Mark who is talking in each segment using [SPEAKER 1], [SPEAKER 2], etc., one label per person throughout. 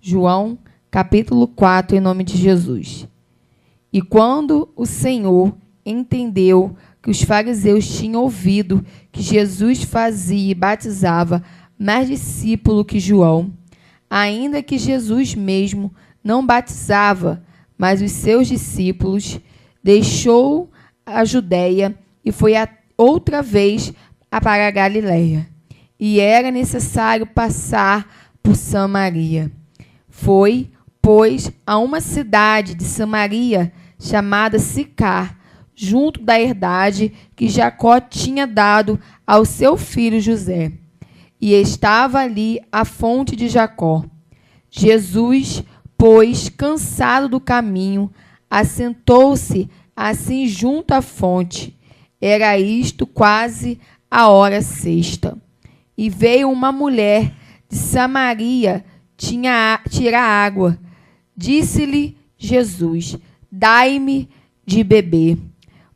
[SPEAKER 1] João, capítulo 4, em nome de Jesus. E quando o Senhor entendeu que os fariseus tinham ouvido que Jesus fazia e batizava mais discípulos que João, ainda que Jesus mesmo não batizava, mas os seus discípulos, deixou a Judéia e foi outra vez para a Galiléia. E era necessário passar por Samaria. Foi, pois, a uma cidade de Samaria chamada Sicar, junto da herdade que Jacó tinha dado ao seu filho José. E estava ali a fonte de Jacó. Jesus, pois, cansado do caminho, assentou-se assim junto à fonte. Era isto quase a hora sexta. E veio uma mulher de Samaria tirar água. Disse-lhe Jesus: dai-me de beber.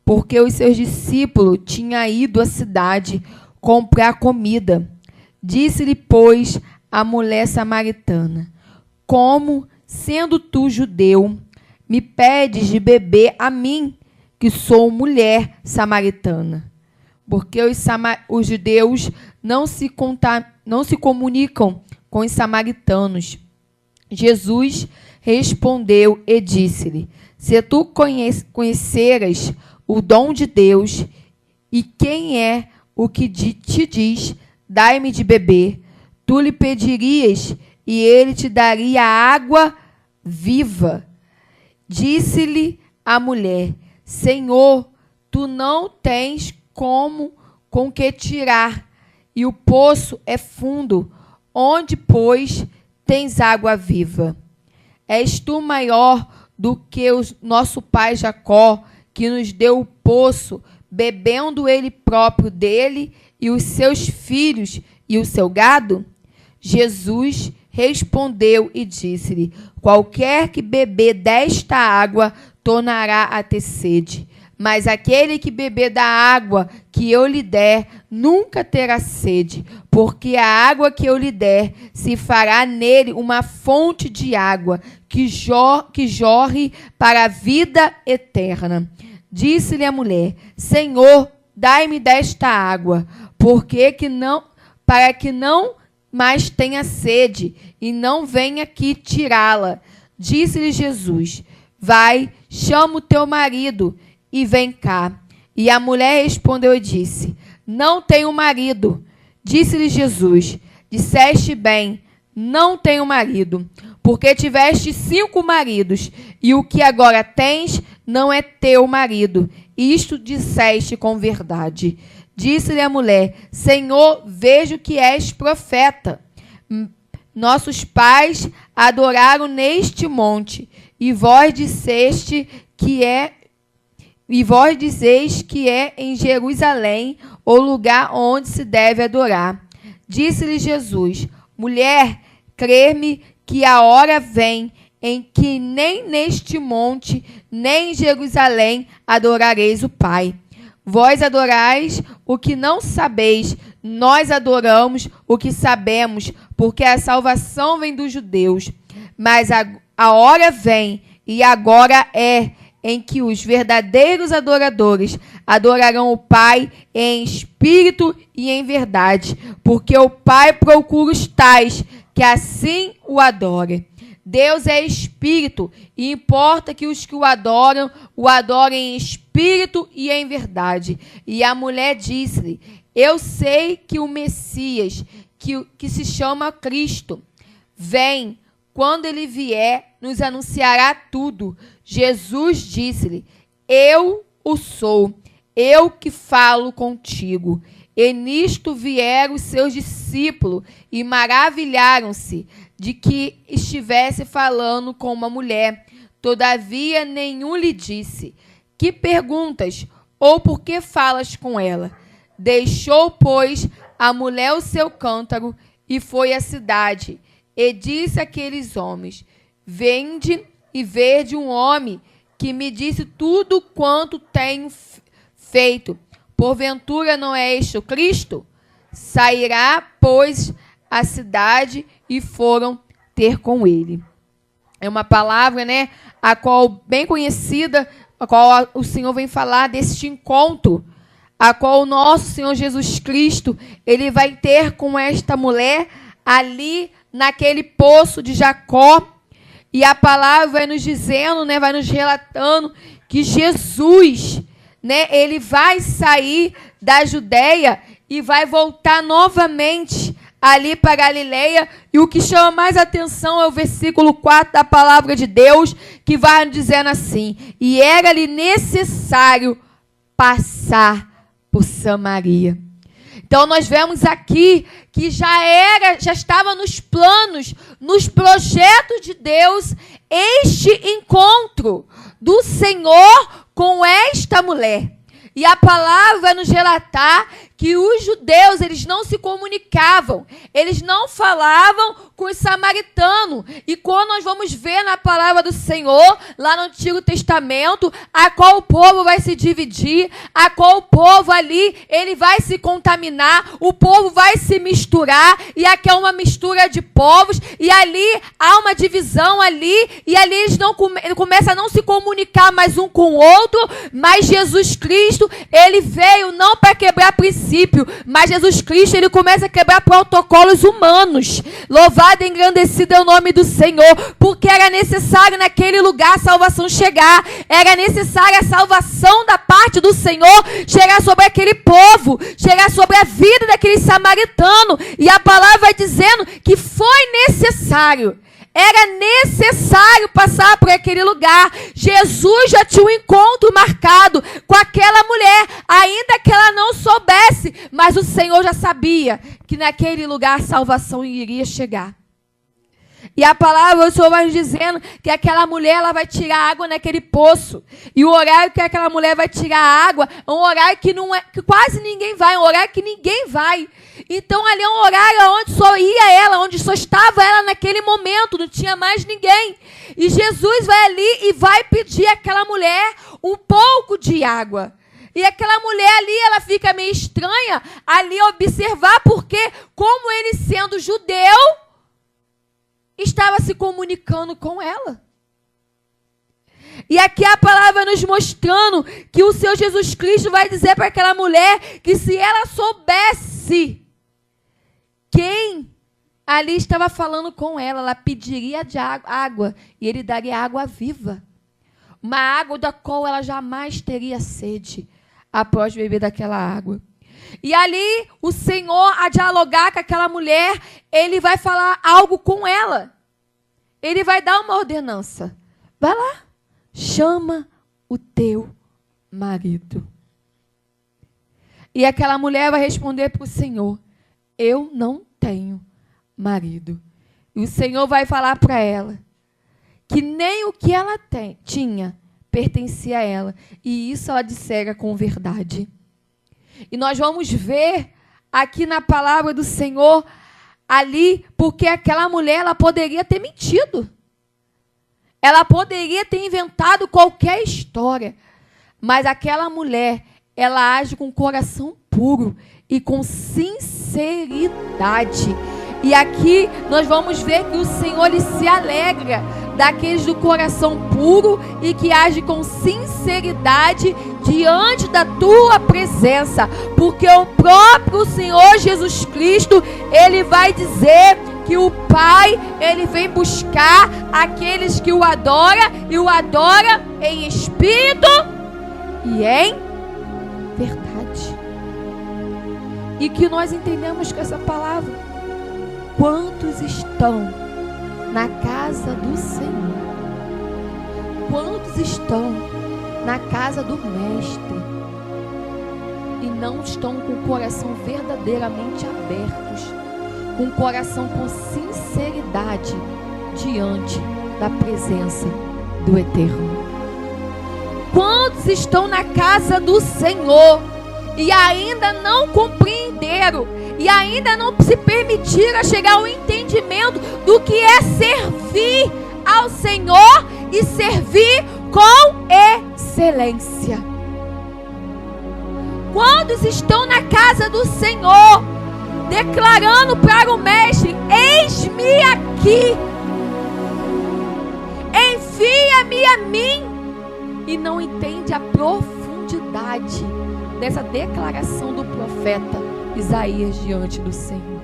[SPEAKER 1] Porque os seus discípulos tinham ido à cidade comprar comida. Disse-lhe, pois, a mulher samaritana: como, sendo tu judeu, me pedes de beber a mim, que sou mulher samaritana? Porque os judeus não se comunicam com os samaritanos. Jesus respondeu e disse-lhe: se tu conheceras o dom de Deus, e quem é o que te diz, dai-me de beber, tu lhe pedirias, e ele te daria água viva. Disse-lhe a mulher: Senhor, tu não tens com que tirar, e o poço é fundo. Onde, pois, tens água viva? És tu maior do que o nosso pai Jacó, que nos deu o poço, bebendo ele próprio dele, e os seus filhos e o seu gado? Jesus respondeu e disse-lhe: qualquer que beber desta água tornará a ter sede. Mas aquele que beber da água que eu lhe der, nunca terá sede, porque a água que eu lhe der se fará nele uma fonte de água que jorre para a vida eterna. Disse-lhe a mulher: Senhor, dai-me desta água, para que não mais tenha sede, e não venha aqui tirá-la. Disse-lhe Jesus: vai, chama o teu marido e vem cá. E a mulher respondeu e disse: não tenho marido. Disse-lhe Jesus: disseste bem, não tenho marido, porque tiveste 5 maridos, e o que agora tens não é teu marido. Isto disseste com verdade. Disse-lhe a mulher: Senhor, vejo que és profeta. Nossos pais adoraram neste monte, e vós dizeis que é em Jerusalém o lugar onde se deve adorar. Disse-lhe Jesus: mulher, crê-me que a hora vem em que nem neste monte, nem em Jerusalém adorareis o Pai. Vós adorais o que não sabeis, nós adoramos o que sabemos, porque a salvação vem dos judeus. Mas a hora vem, e agora é, em que os verdadeiros adoradores adorarão o Pai em espírito e em verdade, porque o Pai procura os tais que assim o adorem. Deus é espírito, e importa que os que o adorem em espírito e em verdade. E a mulher disse-lhe: eu sei que o Messias, que se chama Cristo, vem. Quando ele vier, nos anunciará tudo. Jesus disse-lhe: eu o sou, eu que falo contigo. E nisto vieram os seus discípulos e maravilharam-se de que estivesse falando com uma mulher. Todavia nenhum lhe disse: que perguntas? Ou por que falas com ela? Deixou, pois, a mulher o seu cântaro e foi à cidade. E disse àqueles homens: vende e vede um homem que me disse tudo quanto tenho feito. Porventura não é este o Cristo? Sairá, pois, a cidade, e foram ter com ele. É uma palavra, né, a qual bem conhecida, a qual o Senhor vem falar deste encontro, a qual o nosso Senhor Jesus Cristo, ele vai ter com esta mulher ali naquele poço de Jacó. E a palavra vai nos dizendo, né, vai nos relatando que Jesus, né, ele vai sair da Judeia e vai voltar novamente ali para Galileia. E o que chama mais atenção é o versículo 4 da palavra de Deus, que vai nos dizendo assim: e era-lhe necessário passar por Samaria. Então nós vemos aqui que já estava nos planos, nos projetos de Deus, este encontro do Senhor com esta mulher. E a palavra vai nos relatar que os judeus, eles não se comunicavam, eles não falavam com os samaritanos. E quando nós vamos ver na palavra do Senhor, lá no Antigo Testamento, a qual o povo vai se dividir, a qual o povo ali, ele vai se contaminar, o povo vai se misturar, e aqui é uma mistura de povos, e ali há uma divisão ali, e ali eles começam a não se comunicar mais um com o outro. Mas Jesus Cristo, ele veio não para quebrar princípio, mas Jesus Cristo, ele começa a quebrar protocolos humanos. Louvado e engrandecido é o nome do Senhor, porque era necessário naquele lugar a salvação chegar, era necessária a salvação da parte do Senhor chegar sobre aquele povo, chegar sobre a vida daquele samaritano. E a palavra vai dizendo que foi necessário. Era necessário passar por aquele lugar. Jesus já tinha um encontro marcado com aquela mulher, ainda que ela não soubesse, mas o Senhor já sabia que naquele lugar a salvação iria chegar. E a palavra, o Senhor vai nos dizendo que aquela mulher, ela vai tirar água naquele poço. E o horário que aquela mulher vai tirar água é um horário que quase ninguém vai, é um horário que ninguém vai. Então ali é um horário onde só ia ela, onde só estava ela naquele momento, não tinha mais ninguém. E Jesus vai ali e vai pedir àquela mulher um pouco de água. E aquela mulher ali, ela fica meio estranha ali observar, porque como ele sendo judeu, estava se comunicando com ela. E aqui a palavra nos mostrando que o Senhor Jesus Cristo vai dizer para aquela mulher que se ela soubesse quem ali estava falando com ela, ela pediria de água e ele daria água viva. Uma água da qual ela jamais teria sede após beber daquela água. E ali o Senhor, a dialogar com aquela mulher, ele vai falar algo com ela. Ele vai dar uma ordenança. Vai lá, chama o teu marido. E aquela mulher vai responder para o Senhor: eu não tenho marido. E o Senhor vai falar para ela que nem o que ela tinha pertencia a ela. E isso ela dissera com verdade. E nós vamos ver aqui na palavra do Senhor ali, porque aquela mulher, ela poderia ter mentido. Ela poderia ter inventado qualquer história. Mas aquela mulher, ela age com coração puro e com sinceridade. E aqui nós vamos ver que o Senhor, ele se alegra daqueles do coração puro e que age com sinceridade diante da tua presença, porque o próprio Senhor Jesus Cristo, ele vai dizer que o Pai, ele vem buscar aqueles que o adoram, e o adora em espírito e em verdade. E que nós entendemos com essa palavra: quantos estão na casa do Senhor? Quantos estão na casa do Mestre e não estão com o coração verdadeiramente abertos, com o coração com sinceridade diante da presença do Eterno? Quantos estão na casa do Senhor e ainda não compreenderam, e ainda não se permitiram chegar ao entendimento do que é servir ao Senhor e servir com excelência? Quantos estão na casa do Senhor declarando para o Mestre: eis-me aqui, mim, e não entende a profundidade dessa declaração do profeta Isaías diante do Senhor.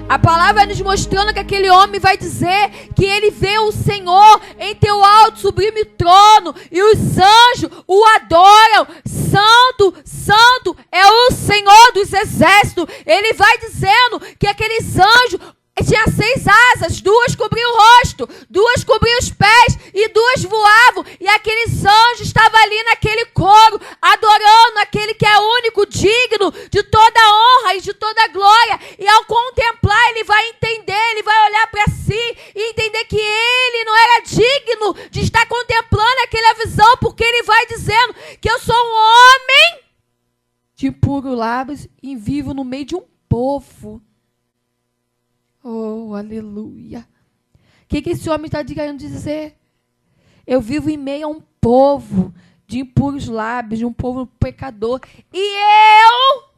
[SPEAKER 1] A palavra vai nos mostrando que aquele homem vai dizer que ele vê o Senhor em teu alto sublime trono e os anjos o adoram. Santo, santo é o Senhor dos exércitos. Ele vai dizendo que aqueles anjos tinha 6 asas, 2 cobriam o rosto, 2 cobriam os pés e 2 voavam. E aqueles anjos estavam ali naquele coro, adorando aquele que é único, digno de toda honra e de toda glória. E ao contemplar, ele vai entender, ele vai olhar para si e entender que ele não era digno de estar contemplando aquela visão, porque ele vai dizendo que eu sou um homem de puros lábios e vivo no meio de um povo. Oh, aleluia. O que esse homem está querendo dizer? Eu vivo em meio a um povo de impuros lábios, de um povo pecador. E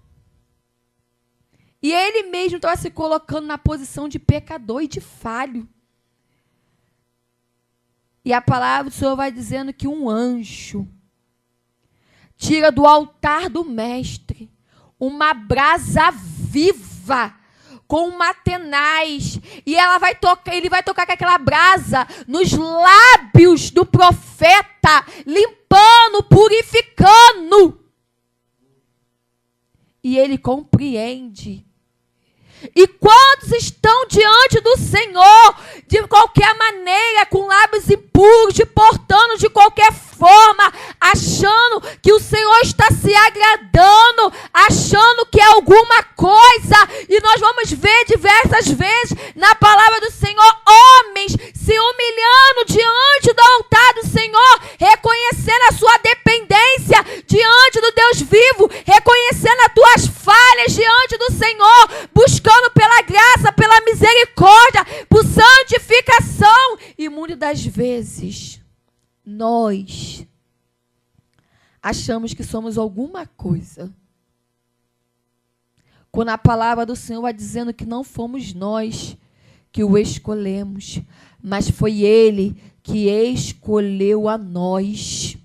[SPEAKER 1] ele mesmo estava se colocando na posição de pecador e de falho. E a palavra do Senhor vai dizendo que um anjo tira do altar do mestre uma brasa viva, com uma tenaz, e ele vai tocar com aquela brasa nos lábios do profeta, limpando, purificando. E ele compreende. E quantos estão diante do Senhor, de qualquer maneira, com lábios impuros, de portando de qualquer forma, achando que o Senhor está se agradando, achando que é alguma coisa. E nós vamos ver diversas vezes na palavra do Senhor, homens se humilhando diante do altar do Senhor, reconhecendo a sua dependência diante do Deus vivo, reconhecendo as tuas falhas diante do Senhor, buscando pela graça, pela misericórdia, por santificação. E muitas das vezes nós achamos que somos alguma coisa, quando a palavra do Senhor vai dizendo que não fomos nós que o escolhemos, mas foi Ele que escolheu a nós.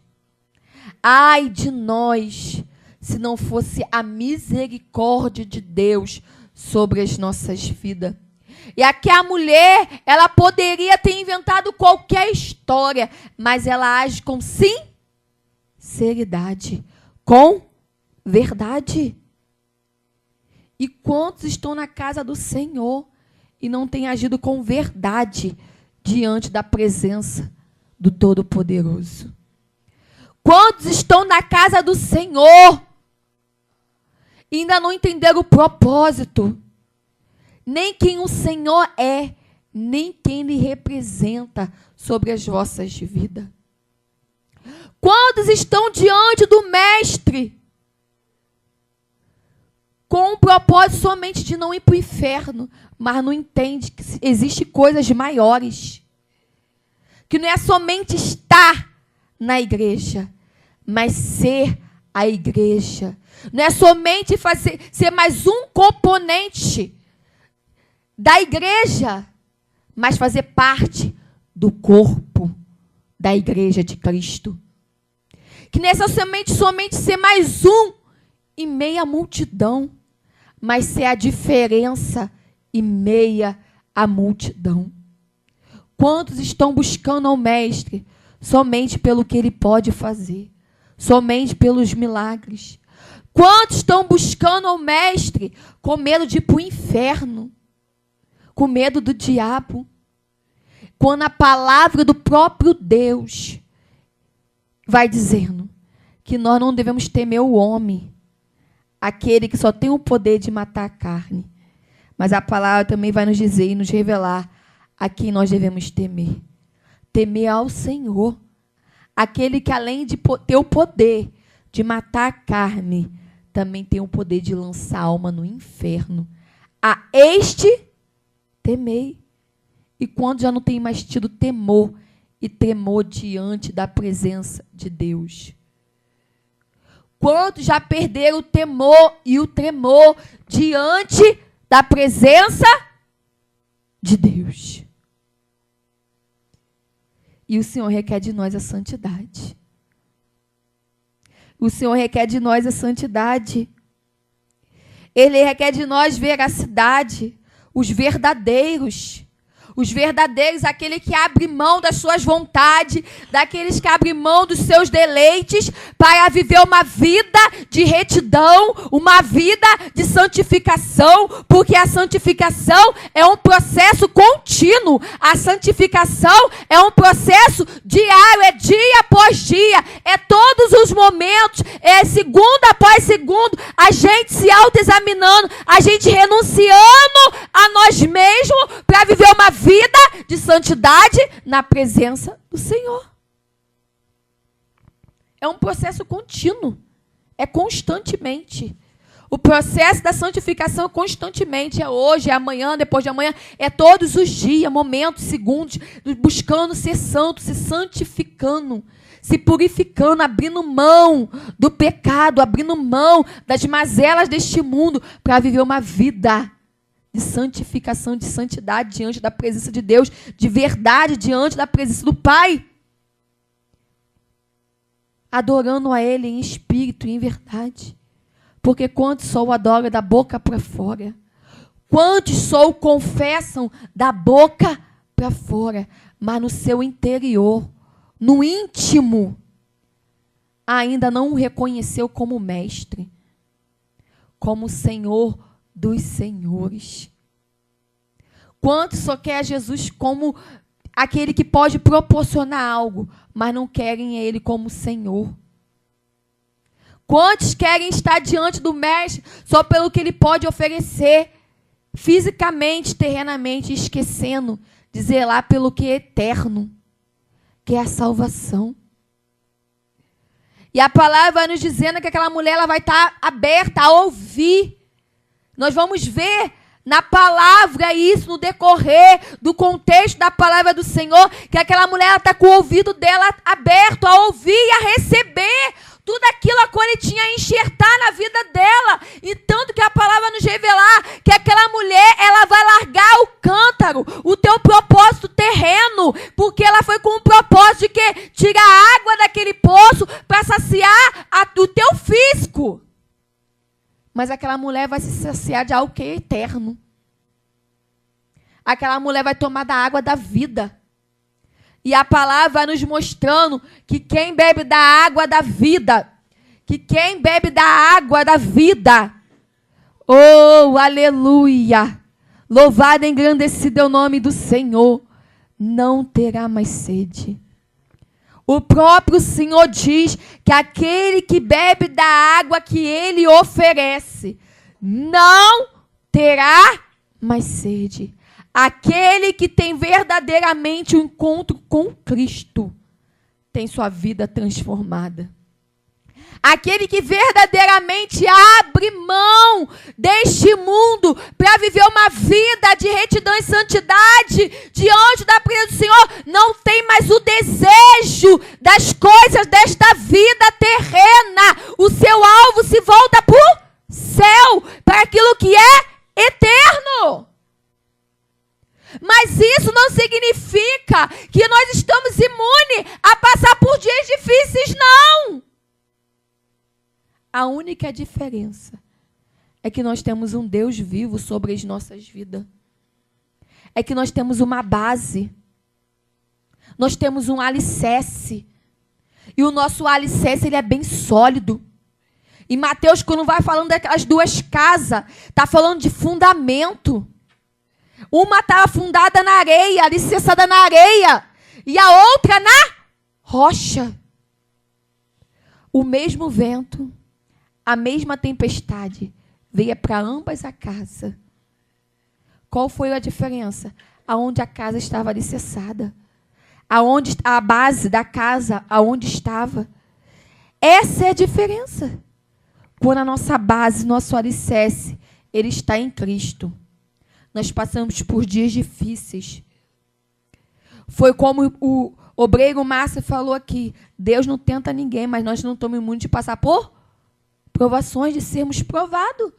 [SPEAKER 1] Ai de nós, se não fosse a misericórdia de Deus sobre as nossas vidas. E aqui a mulher, ela poderia ter inventado qualquer história, mas ela age com sinceridade, com verdade. E quantos estão na casa do Senhor e não têm agido com verdade diante da presença do Todo-Poderoso? Quantos estão na casa do Senhor e ainda não entenderam o propósito? Nem quem o Senhor é, nem quem Ele representa sobre as vossas vidas. Quantos estão diante do Mestre com o propósito somente de não ir para o inferno, mas não entende que existem coisas maiores, que não é somente estar na igreja, mas ser a igreja. Não é somente ser mais um componente da igreja, mas fazer parte do corpo da igreja de Cristo. Que não é somente ser mais um em meia multidão, mas ser a diferença em meia a multidão. Quantos estão buscando ao Mestre somente pelo que Ele pode fazer, somente pelos milagres? Quantos estão buscando ao Mestre com medo de ir para o inferno, com medo do diabo? Quando a palavra do próprio Deus vai dizendo que nós não devemos temer o homem, aquele que só tem o poder de matar a carne. Mas a palavra também vai nos dizer e nos revelar a quem nós devemos temer. Temer ao Senhor, aquele que além de ter o poder de matar a carne, também tem o poder de lançar a alma no inferno. A este temei. E quando já não tem mais tido temor e tremor diante da presença de Deus? Quantos já perderam o temor e o tremor diante da presença de Deus? E o Senhor requer de nós a santidade. O Senhor requer de nós a santidade. Ele requer de nós veracidade, os verdadeiros, aquele que abre mão das suas vontades, daqueles que abrem mão dos seus deleites para viver uma vida de retidão, uma vida de santificação, porque a santificação é um processo contínuo, a santificação é um processo diário, é dia após dia, é todos os momentos, é segundo após segundo, a gente se autoexaminando, a gente renunciando a nós mesmos para viver uma vida de santidade na presença do Senhor. É um processo contínuo. É constantemente. O processo da santificação é constantemente. É hoje, é amanhã, depois de amanhã. É todos os dias, momentos, segundos, buscando ser santo, se santificando, se purificando, abrindo mão do pecado, abrindo mão das mazelas deste mundo para viver uma vida de santificação, de santidade diante da presença de Deus, de verdade diante da presença do Pai. Adorando a Ele em espírito e em verdade. Porque quantos só o adoram da boca para fora? Quantos só o confessam da boca para fora? Mas no seu interior, no íntimo, ainda não o reconheceu como mestre, como Senhor dos senhores. Quantos só quer Jesus como aquele que pode proporcionar algo, mas não querem Ele como Senhor? Quantos querem estar diante do Mestre só pelo que Ele pode oferecer, fisicamente, terrenamente, esquecendo de zelar pelo que é eterno, que é a salvação? E a palavra vai nos dizendo que aquela mulher ela vai estar aberta a ouvir. Nós vamos ver na palavra isso, no decorrer do contexto da palavra do Senhor, que aquela mulher está com o ouvido dela aberto a ouvir e a receber tudo aquilo a qual Ele tinha a enxertar na vida dela. E tanto que a palavra nos revelar que aquela mulher, ela vai largar o cântaro, o teu propósito terreno, porque ela foi com o propósito de que tirar a água daquele poço para saciar o teu físico. Mas aquela mulher vai se saciar de algo que é eterno. Aquela mulher vai tomar da água da vida. E a palavra vai nos mostrando que quem bebe da água da vida, oh, aleluia, louvado e engrandecido é o nome do Senhor, não terá mais sede. O próprio Senhor diz que aquele que bebe da água que Ele oferece não terá mais sede. Aquele que tem verdadeiramente um encontro com Cristo tem sua vida transformada. Aquele que verdadeiramente abre mão deste mundo para viver uma vida de retidão e santidade diante da presença do Senhor, não tem mais o desejo das coisas desta vida terrena. O seu alvo se volta para o céu, para aquilo que é eterno. Mas isso não significa que nós estamos imunes a passar por dias difíceis, não. A única diferença é que nós temos um Deus vivo sobre as nossas vidas. É que nós temos uma base. Nós temos um alicerce. E o nosso alicerce ele é bem sólido. E Mateus, quando vai falando daquelas duas casas, está falando de fundamento. Uma estava fundada na areia, alicerçada na areia. E a outra na rocha. O mesmo vento, a mesma tempestade veio para ambas a casa. Qual foi a diferença? Aonde a casa estava alicerçada. Aonde a base da casa, aonde estava. Essa é a diferença. Quando a nossa base, nosso alicerce, ele está em Cristo. Nós passamos por dias difíceis. Foi como o obreiro Márcio falou aqui. Deus não tenta ninguém, mas nós não estamos imunes de passar por provações, de sermos provados.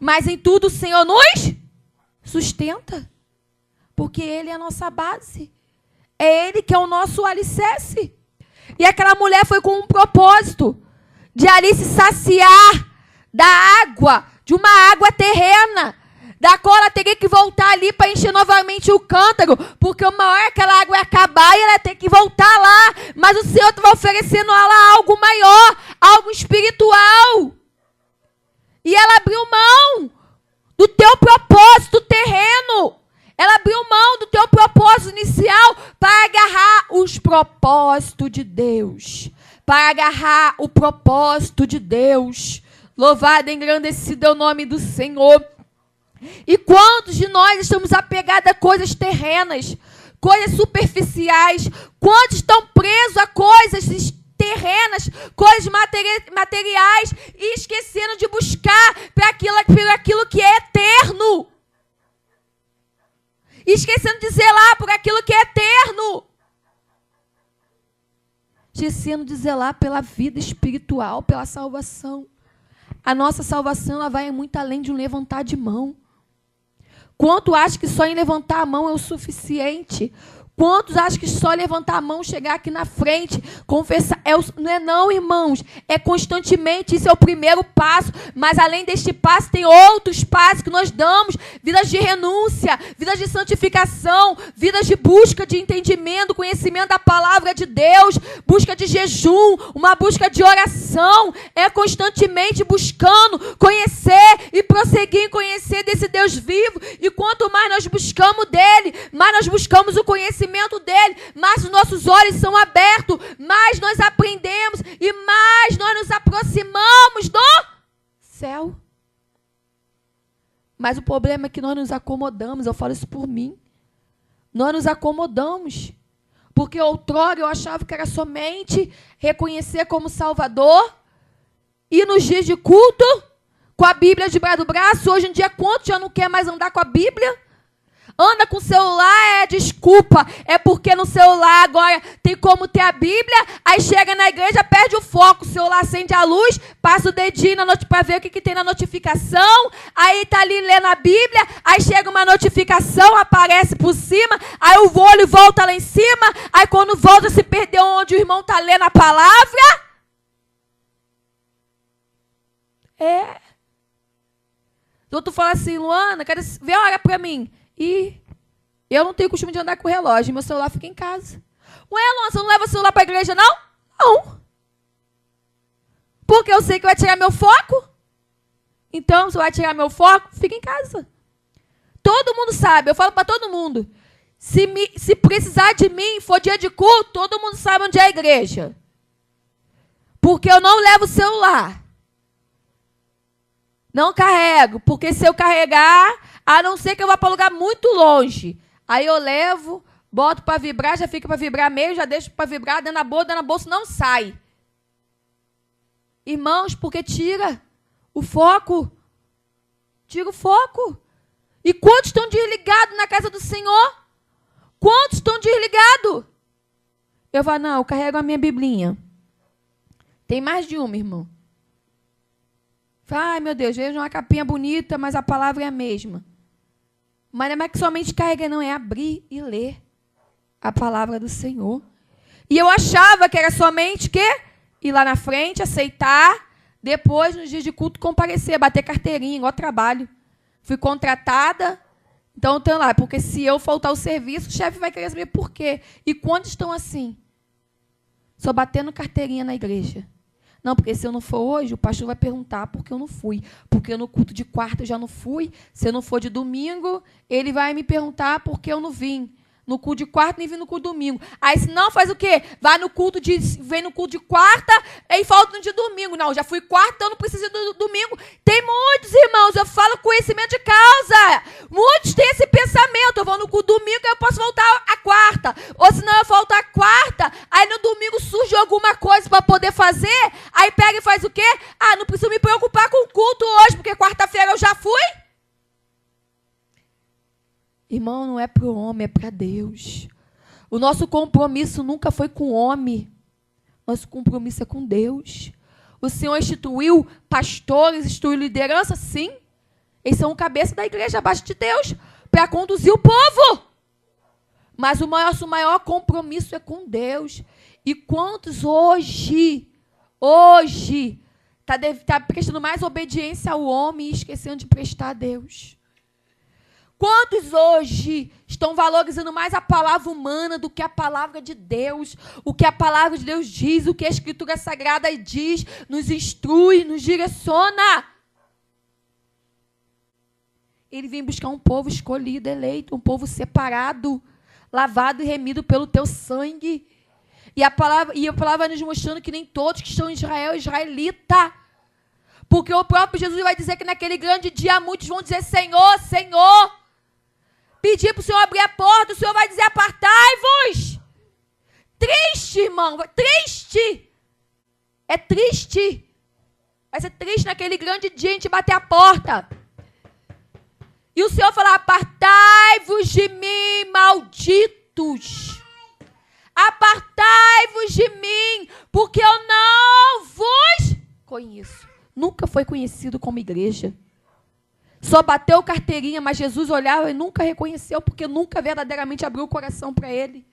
[SPEAKER 1] Mas em tudo o Senhor nos sustenta. Porque Ele é a nossa base. É Ele que é o nosso alicerce. E aquela mulher foi com um propósito de ali se saciar da água, de uma água terrena, da qual ela teria que voltar ali para encher novamente o cântaro, porque uma hora aquela água ia acabar e ela ia ter que voltar lá. Mas o Senhor estava oferecendo a ela algo maior, algo espiritual. E ela abriu mão do teu propósito terreno. Ela abriu mão do teu propósito inicial para agarrar os propósitos de Deus. Para agarrar o propósito de Deus. Louvado e engrandecido é o nome do Senhor. E quantos de nós estamos apegados a coisas terrenas, coisas superficiais? Quantos estão presos a coisas terrenas, coisas materiais e esquecendo de buscar por aquilo que é eterno? Esquecendo de zelar por aquilo que é eterno. Esquecendo de zelar pela vida espiritual, pela salvação. A nossa salvação ela vai muito além de um levantar de mão. Quanto acha que só em levantar a mão é o suficiente? Quantos acham que só levantar a mão, chegar aqui na frente, confessar? Não é não, irmãos. É constantemente, isso é o primeiro passo. Mas além deste passo, tem outros passos que nós damos. Vidas de renúncia, vidas de santificação, vidas de busca de entendimento, conhecimento da palavra de Deus, busca de jejum, uma busca de oração. É constantemente buscando conhecer e prosseguir em conhecer desse Deus vivo. E quanto mais nós buscamos dele, mais nós buscamos o conhecimento dele, mais os nossos olhos são abertos, mais nós aprendemos e mais nós nos aproximamos do céu. Mas o problema é que nós nos acomodamos, eu falo isso por mim. Nós nos acomodamos, porque outrora eu achava que era somente reconhecer como Salvador e nos dias de culto, com a Bíblia debaixo do braço. Hoje em dia, quantos já não quer mais andar com a Bíblia? Anda com o celular, desculpa. É porque no celular agora tem como ter a Bíblia, aí chega na igreja, perde o foco. O celular acende a luz, passa o dedinho para ver o que tem na notificação. Aí tá ali lendo a Bíblia, aí chega uma notificação, aparece por cima, aí o olho volta lá em cima, aí quando volta se perdeu onde o irmão tá lendo a palavra. O outro fala assim, Luana, vê a hora para mim. E eu não tenho costume de andar com o relógio. Meu celular fica em casa. Ué, Luana, você não leva o celular para a igreja, não? Não. Porque eu sei que vai tirar meu foco. Então, se vai tirar meu foco, fica em casa. Todo mundo sabe. Eu falo para todo mundo. Se precisar de mim, for dia de culto, todo mundo sabe onde é a igreja. Porque eu não levo o celular. Não carrego. Porque se eu carregar... A não ser que eu vá para um lugar muito longe. Aí eu levo, boto para vibrar, já fica para vibrar meio, já deixo para vibrar, dentro da bolsa, não sai. Irmãos, porque tira o foco. Tira o foco. E quantos estão desligados na casa do Senhor? Quantos estão desligados? Eu falo, não, eu carrego a minha biblinha. Tem mais de uma, irmão. Ai, meu Deus, vejo uma capinha bonita, mas a palavra é a mesma. Mas não é que somente carrega, não, é abrir e ler a palavra do Senhor. E eu achava que era somente ir lá na frente, aceitar, depois, nos dias de culto, comparecer, bater carteirinha, igual trabalho. Fui contratada, então eu tenho lá, porque se eu faltar o serviço, o chefe vai querer saber por quê. E quantos estão assim? Só batendo carteirinha na igreja. Não, porque se eu não for hoje, o pastor vai perguntar por que eu não fui. Porque no culto de quarta eu já não fui. Se eu não for de domingo, ele vai me perguntar por que eu não vim. No culto de quarta, nem vim no culto de domingo. Aí, se não, faz o quê? Vem no culto de quarta e falta no de domingo. Não, já fui quarta, então não preciso do domingo. Tem muitos, irmãos, eu falo conhecimento de causa. Muitos têm esse pensamento. Eu vou no culto domingo, eu posso voltar a quarta. Ou se não, eu volto a quarta. Aí no domingo surge alguma coisa para poder fazer. Aí pega e faz o quê? Ah, não preciso me preocupar com o culto hoje, porque quarta-feira eu já fui. Irmão, não é para o homem, é para Deus. O nosso compromisso nunca foi com o homem. Nosso compromisso é com Deus. O Senhor instituiu pastores, instituiu liderança, sim. Eles são o cabeça da igreja abaixo de Deus, para conduzir o povo. Mas o nosso maior compromisso é com Deus. E quantos hoje está prestando mais obediência ao homem e esquecendo de prestar a Deus? Quantos hoje estão valorizando mais a palavra humana do que a palavra de Deus? O que a palavra de Deus diz, o que a Escritura Sagrada diz, nos instrui, nos direciona. Ele vem buscar um povo escolhido, eleito, um povo separado, lavado e remido pelo teu sangue. E a palavra vai nos mostrando que nem todos que estão em Israel é israelita. Porque o próprio Jesus vai dizer que naquele grande dia muitos vão dizer: Senhor, Senhor. Pedir para o Senhor abrir a porta, o Senhor vai dizer: apartai-vos. Triste, irmão, triste. É triste. Vai ser triste naquele grande dia a gente bater a porta. E o Senhor falar: apartai-vos de mim, malditos. Apartai-vos de mim, porque eu não vos conheço. Nunca foi conhecido como igreja. Só bateu carteirinha, mas Jesus olhava e nunca reconheceu, porque nunca verdadeiramente abriu o coração para ele.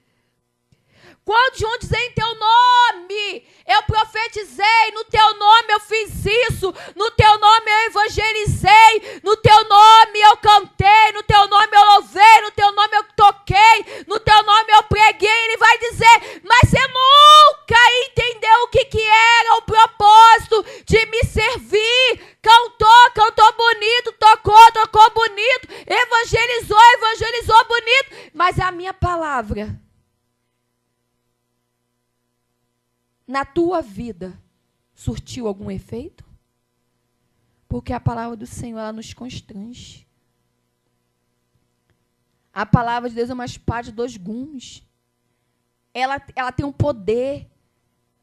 [SPEAKER 1] Quantos vão dizer em teu nome? Eu profetizei, no teu nome eu fiz isso, no teu nome eu evangelizei, no teu nome eu cantei, no teu nome eu louvei, no teu nome eu toquei, no teu nome eu preguei. Ele vai dizer: mas você nunca entendeu o que era o propósito de me servir. Cantou bonito, tocou bonito, evangelizou bonito, mas a minha palavra na tua vida surtiu algum efeito? Porque a palavra do Senhor, ela nos constrange. A palavra de Deus é uma espada de dois gumes. Ela tem um poder.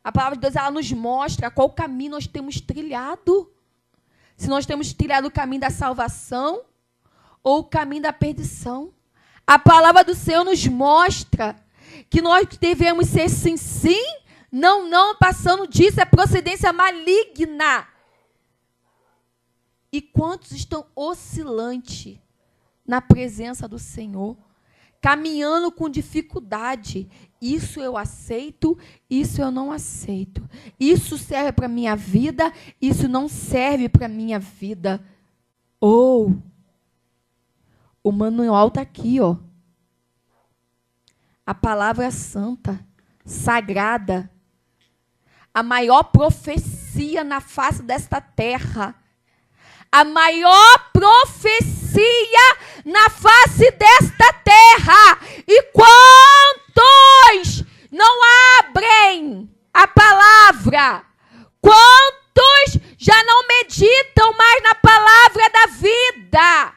[SPEAKER 1] A palavra de Deus, ela nos mostra qual caminho nós temos trilhado. Se nós temos trilhado o caminho da salvação ou o caminho da perdição. A palavra do Senhor nos mostra que nós devemos ser sim, sim, não, não, passando disso, é procedência maligna. E quantos estão oscilantes na presença do Senhor, caminhando com dificuldade? Isso eu aceito, isso eu não aceito. Isso serve para a minha vida, isso não serve para a minha vida. Ou, o manual está aqui, ó. A palavra santa, sagrada, a maior profecia na face desta terra. A maior profecia na face desta terra. E quantos não abrem a palavra? Quantos já não meditam mais na palavra da vida?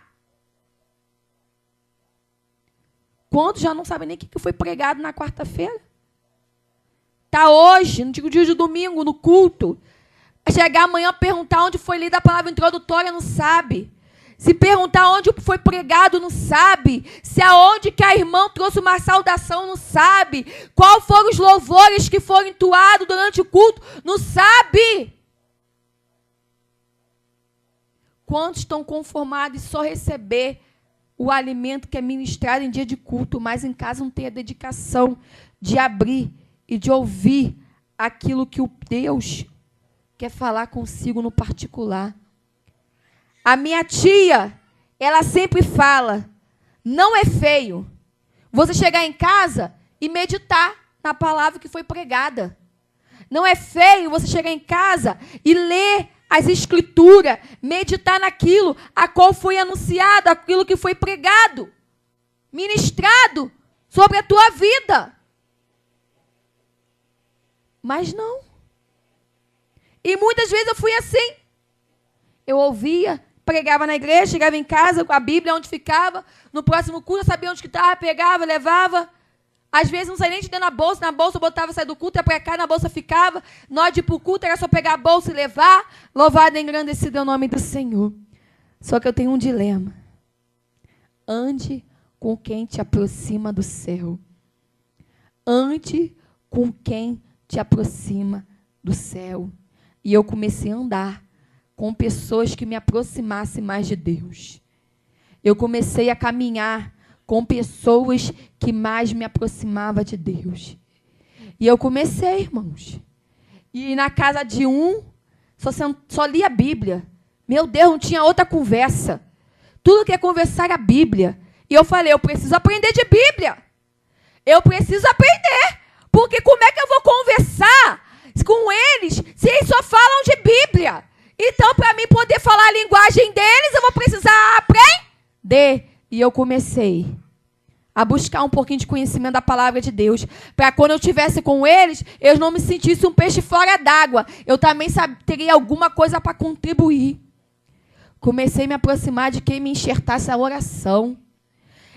[SPEAKER 1] Quantos já não sabem nem o que foi pregado na quarta-feira? Está hoje, no dia de domingo, no culto. Chegar amanhã, perguntar onde foi lida a palavra introdutória, não sabe. Se perguntar onde foi pregado, não sabe. Se aonde que a irmã trouxe uma saudação, não sabe. Qual foram os louvores que foram entoados durante o culto, não sabe. Quantos estão conformados em só receber o alimento que é ministrado em dia de culto, mas em casa não tem a dedicação de abrir e de ouvir aquilo que o Deus quer falar consigo no particular. A minha tia, ela sempre fala: não é feio você chegar em casa e meditar na palavra que foi pregada. Não é feio você chegar em casa e ler as escrituras, meditar naquilo a qual foi anunciado, aquilo que foi pregado, ministrado sobre a tua vida. Mas não. E muitas vezes eu fui assim. Eu ouvia, pregava na igreja, chegava em casa com a Bíblia onde ficava, no próximo culto eu sabia onde que estava, pegava, levava. Às vezes não saía nem de dentro na bolsa eu botava, sair do culto, ia para cá, na bolsa ficava. Na hora de ir para o culto era só pegar a bolsa e levar. Louvado e engrandecido é o nome do Senhor. Só que eu tenho um dilema. Ande com quem te aproxima do céu. Ande com quem te aproxima do céu. E eu comecei a andar com pessoas que me aproximassem mais de Deus. Eu comecei a caminhar com pessoas que mais me aproximavam de Deus. E eu comecei, irmãos. E na casa de um, só lia a Bíblia. Meu Deus, não tinha outra conversa. Tudo que é conversar era a Bíblia. E eu falei, eu preciso aprender de Bíblia. Eu preciso aprender. Porque como é que eu vou conversar com eles se eles só falam de Bíblia? Então, para mim poder falar a linguagem deles, eu vou precisar aprender. E eu comecei a buscar um pouquinho de conhecimento da palavra de Deus, para quando eu estivesse com eles, eu não me sentisse um peixe fora d'água. Eu também teria alguma coisa para contribuir. Comecei a me aproximar de quem me enxertasse a oração.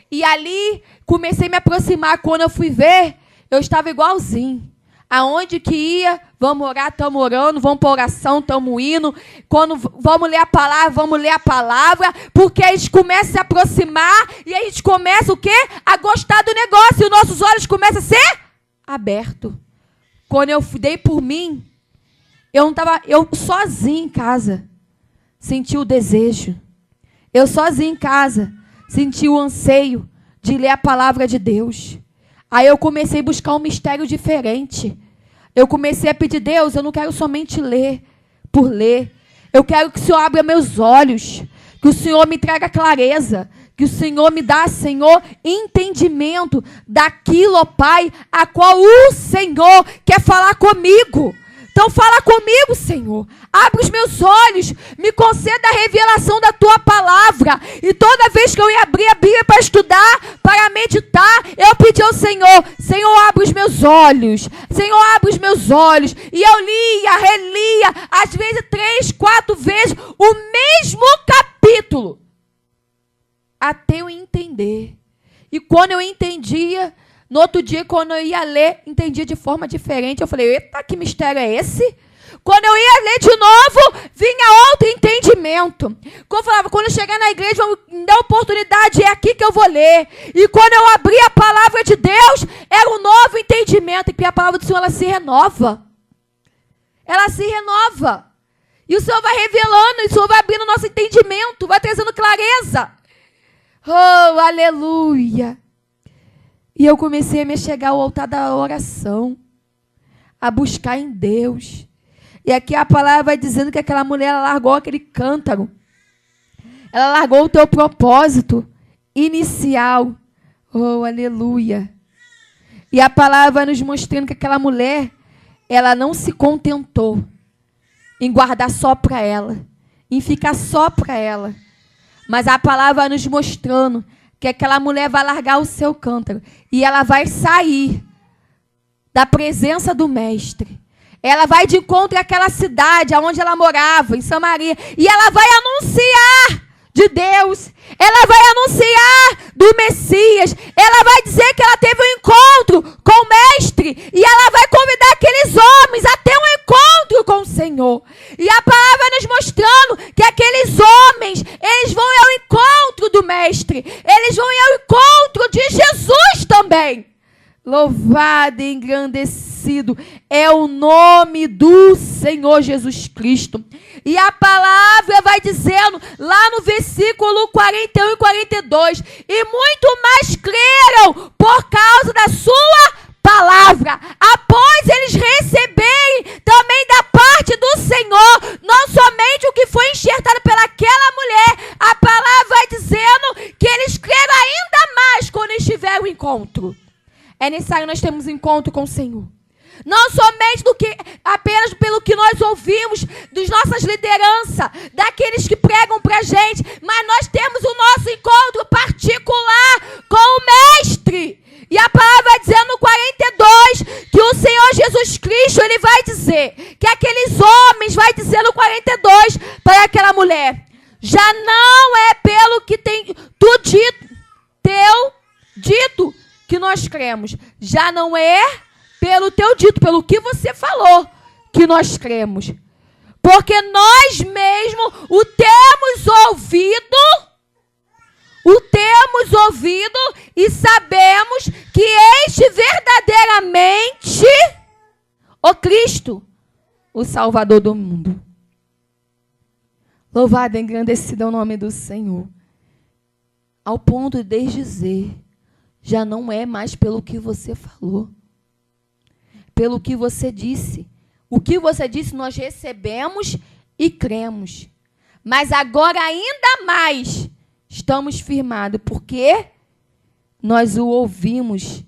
[SPEAKER 1] E ali, comecei a me aproximar. Quando eu fui ver, eu estava igualzinho. Aonde que ia, vamos orar, estamos orando, vamos para oração, estamos indo. Quando vamos ler a palavra, porque a gente começa a se aproximar e a gente começa o quê? A gostar do negócio, e os nossos olhos começam a ser abertos. Quando eu dei por mim, eu sozinha em casa, senti o desejo. Eu sozinha em casa, senti o anseio de ler a palavra de Deus. Aí eu comecei a buscar um mistério diferente. Eu comecei a pedir, Deus, eu não quero somente ler por ler. Eu quero que o Senhor abra meus olhos, que o Senhor me traga clareza, que o Senhor me dá, Senhor, entendimento daquilo, ó Pai, a qual o Senhor quer falar comigo. Então fala comigo, Senhor. Abre os meus olhos. Me conceda a revelação da Tua palavra. E toda vez que eu ia abrir a Bíblia para estudar, para meditar, eu pedi ao Senhor, Senhor, abre os meus olhos. Senhor, abre os meus olhos. E eu lia, relia, às vezes 3, 4 vezes, o mesmo capítulo. Até eu entender. E quando eu entendia, no outro dia, quando eu ia ler, entendia de forma diferente. Eu falei, eita, que mistério é esse? Quando eu ia ler de novo, vinha outro entendimento. Quando eu falava, quando eu chegar na igreja, me dá oportunidade, é aqui que eu vou ler. E quando eu abri a palavra de Deus, era um novo entendimento. E a palavra do Senhor, ela se renova. Ela se renova. E o Senhor vai revelando, e o Senhor vai abrindo o nosso entendimento, vai trazendo clareza. Oh, aleluia. E eu comecei a me chegar ao altar da oração, a buscar em Deus. E aqui a palavra vai dizendo que aquela mulher, ela largou aquele cântaro. Ela largou o teu propósito inicial. Oh, aleluia. E a palavra vai nos mostrando que aquela mulher, ela não se contentou em guardar só para ela, em ficar só para ela. Mas a palavra vai nos mostrando que aquela mulher vai largar o seu cântaro e ela vai sair da presença do mestre. Ela vai de encontro àquela cidade onde ela morava, em Samaria, e ela vai anunciar de Deus. Ela vai anunciar do Messias. Ela vai dizer que ela teve um encontro com o mestre e ela vai convidar aqueles homens a ter um encontro com o Senhor. E a palavra vai nos mostrando que aqueles homens, eles vão ao encontro do mestre. Eles vão ao encontro de Jesus também. Louvado e engrandecido é o nome do Senhor Jesus Cristo. E a palavra vai dizendo, lá no versículo 41 e 42, e muito mais creram por causa da sua palavra, após eles receberem também da parte do Senhor, não somente o que foi enxertado pelaquela mulher, a palavra vai dizendo que eles creram ainda mais quando eles tiveram o encontro. É necessário nós termos um encontro com o Senhor. Não somente apenas pelo que nós ouvimos das nossas lideranças, daqueles que pregam para a gente, mas nós temos o nosso encontro particular com o Mestre. E a palavra vai dizer no 42 que o Senhor Jesus Cristo, ele vai dizer que aqueles homens, vai dizer no 42 para aquela mulher, já não é pelo que tem tu dito que nós cremos, já não é pelo teu dito, pelo que você falou, que nós cremos. Porque nós mesmos o temos ouvido e sabemos que este verdadeiramente o Cristo, o Salvador do mundo. Louvado e engrandecido é o nome do Senhor. ao ponto de Deus dizer, já não é mais pelo que você falou, pelo que você disse. O que você disse nós recebemos e cremos. Mas agora ainda mais estamos firmados, porque nós o ouvimos,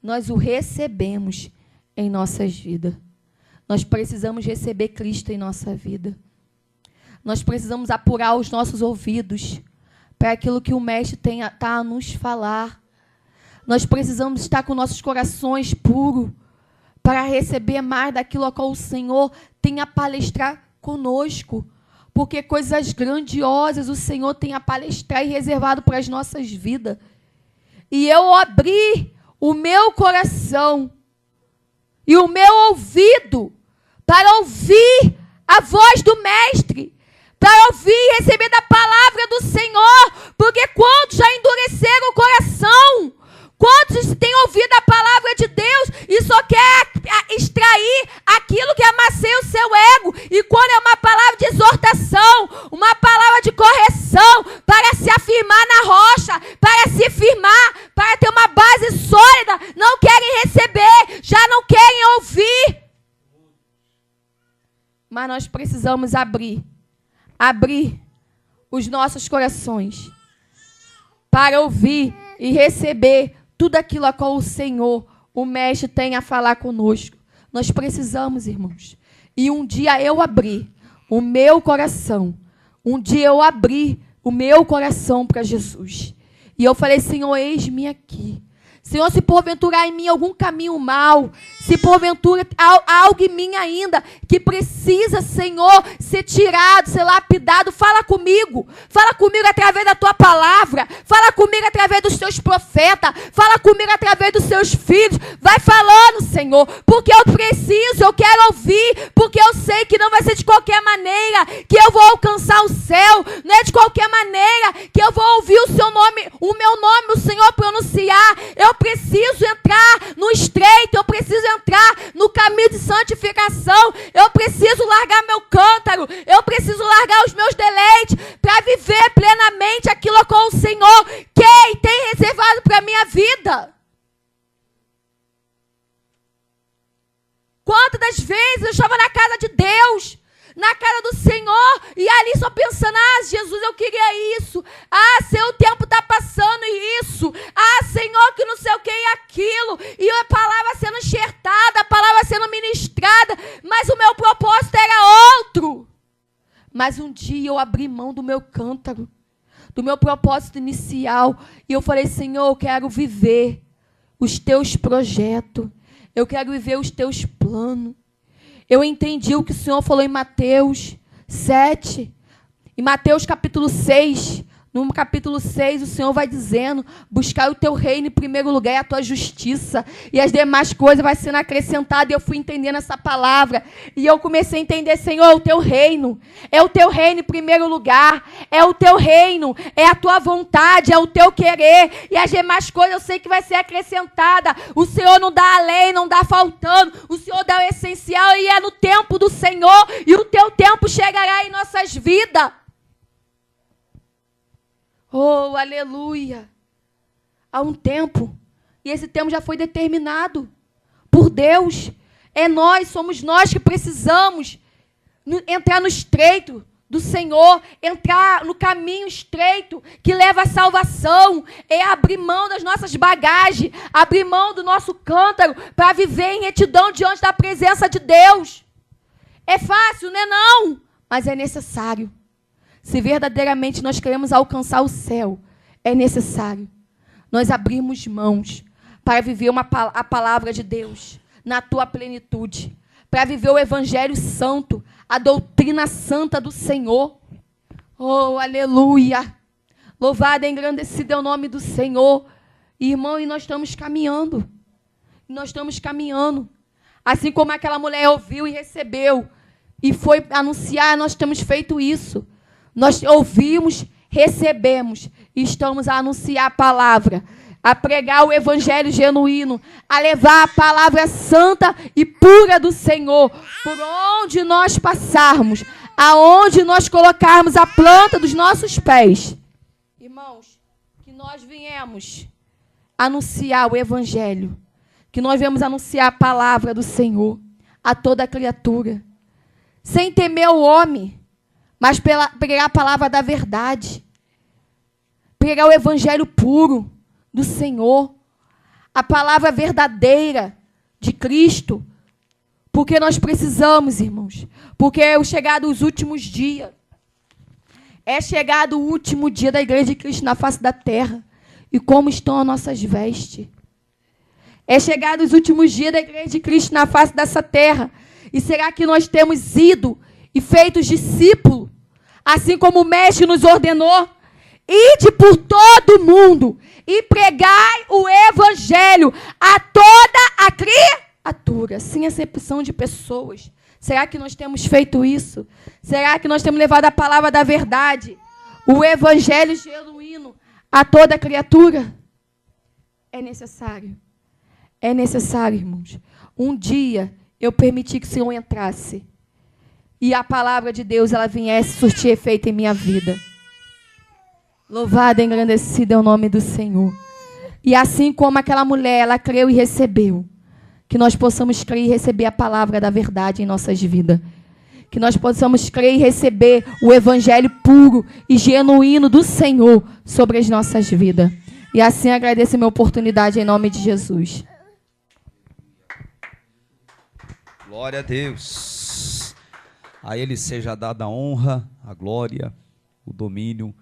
[SPEAKER 1] nós o recebemos em nossas vidas. Nós precisamos receber Cristo em nossa vida. Nós precisamos apurar os nossos ouvidos para aquilo que o Mestre está a nos falar. Nós precisamos estar com nossos corações puros para receber mais daquilo a qual o Senhor tem a palestrar conosco. Porque coisas grandiosas o Senhor tem a palestrar e reservado para as nossas vidas. E eu abri o meu coração e o meu ouvido para ouvir a voz do Mestre, para ouvir e receber da palavra do Senhor, porque quantos já endureceram o coração, quantos têm ouvido a palavra de Deus e só quer extrair aquilo que amacia o seu ego, e quando é uma palavra de exortação, uma palavra de correção, para se afirmar na rocha, para se firmar, para ter uma base sólida, não querem receber, já não querem ouvir. Mas nós precisamos abrir os nossos corações para ouvir e receber tudo aquilo a qual o Senhor, o Mestre, tem a falar conosco. Nós precisamos, irmãos. E um dia eu abri o meu coração. Um dia eu abri o meu coração para Jesus. E eu falei, Senhor, eis-me aqui. Senhor, se porventura há em mim algum caminho mau, se porventura há algo em mim ainda que precisa, Senhor, ser tirado, ser lapidado, fala comigo através da tua palavra, fala comigo através dos teus profetas, fala comigo através dos seus filhos, vai falando, Senhor, porque eu preciso, eu quero ouvir, porque eu sei que não vai ser de qualquer maneira que eu vou alcançar o céu, não é de qualquer maneira que eu vou ouvir o seu nome, o meu nome, o Senhor pronunciar. Eu preciso entrar no estreito, eu preciso entrar no caminho de santificação, eu preciso largar meu cântaro, eu preciso largar os meus deleites para viver plenamente aquilo com o Senhor que tem reservado para a minha vida. Quantas das vezes eu estava na casa de Deus, na casa do Senhor, e ali só pensando, Jesus, eu queria isso, Senhor, o tempo está passando isso, Senhor, que não sei o que e aquilo, e a palavra sendo enxertada, a palavra sendo ministrada, mas o meu propósito era outro. Mas um dia eu abri mão do meu cântaro, do meu propósito inicial, e eu falei, Senhor, eu quero viver os teus projetos, eu quero viver os teus planos. Eu entendi o que o Senhor falou em Mateus 7. Em Mateus capítulo 6. No capítulo 6, o Senhor vai dizendo, buscar o teu reino em primeiro lugar e a tua justiça. E as demais coisas vai sendo acrescentadas. E eu fui entendendo essa palavra. E eu comecei a entender, Senhor, o teu reino. É o teu reino em primeiro lugar. É o teu reino. É a tua vontade. É o teu querer. E as demais coisas eu sei que vai ser acrescentada. O Senhor não dá além, não dá faltando. O Senhor dá o essencial e é no tempo do Senhor. E o teu tempo chegará em nossas vidas. Oh, aleluia! Há um tempo, e esse tempo já foi determinado por Deus. Somos nós que precisamos entrar no estreito do Senhor, entrar no caminho estreito que leva à salvação, é abrir mão das nossas bagagens, abrir mão do nosso cântaro para viver em retidão diante da presença de Deus. É fácil, né? Não, mas é necessário. Se verdadeiramente nós queremos alcançar o céu, é necessário nós abrirmos mãos para viver a palavra de Deus na tua plenitude, para viver o evangelho santo, a doutrina santa do Senhor. Oh, aleluia! Louvado e engrandecido é o nome do Senhor. Irmão, e nós estamos caminhando. Nós estamos caminhando. Assim como aquela mulher ouviu e recebeu e foi anunciar, nós temos feito isso. Nós ouvimos, recebemos e estamos a anunciar a palavra, a pregar o evangelho genuíno, a levar a palavra santa e pura do Senhor, por onde nós passarmos, aonde nós colocarmos a planta dos nossos pés. Irmãos, nós viemos anunciar o Evangelho, que nós viemos anunciar a palavra do Senhor a toda criatura, sem temer o homem, mas pregar a palavra da verdade, pregar o Evangelho puro do Senhor, a palavra verdadeira de Cristo, porque nós precisamos, irmãos, porque é chegado os últimos dias, é chegado o último dia da Igreja de Cristo na face da terra, e como estão as nossas vestes. É chegado os últimos dias da Igreja de Cristo na face dessa terra, e será que nós temos ido e feito discípulos, assim como o Mestre nos ordenou? Ide por todo o mundo e pregai o Evangelho a toda a criatura, sem acepção de pessoas. Será que nós temos feito isso? Será que nós temos levado a palavra da verdade, o Evangelho genuíno, a toda a criatura? É necessário. É necessário, irmãos. Um dia eu permiti que o Senhor entrasse e a palavra de Deus ela viesse surtir efeito em minha vida. Louvado e engrandecido é o nome do Senhor. E assim como aquela mulher, ela creu e recebeu, que nós possamos crer e receber a palavra da verdade em nossas vidas. Que nós possamos crer e receber o Evangelho puro e genuíno do Senhor sobre as nossas vidas. E assim agradeço a minha oportunidade em nome de Jesus.
[SPEAKER 2] Glória a Deus. A Ele seja dada a honra, a glória, o domínio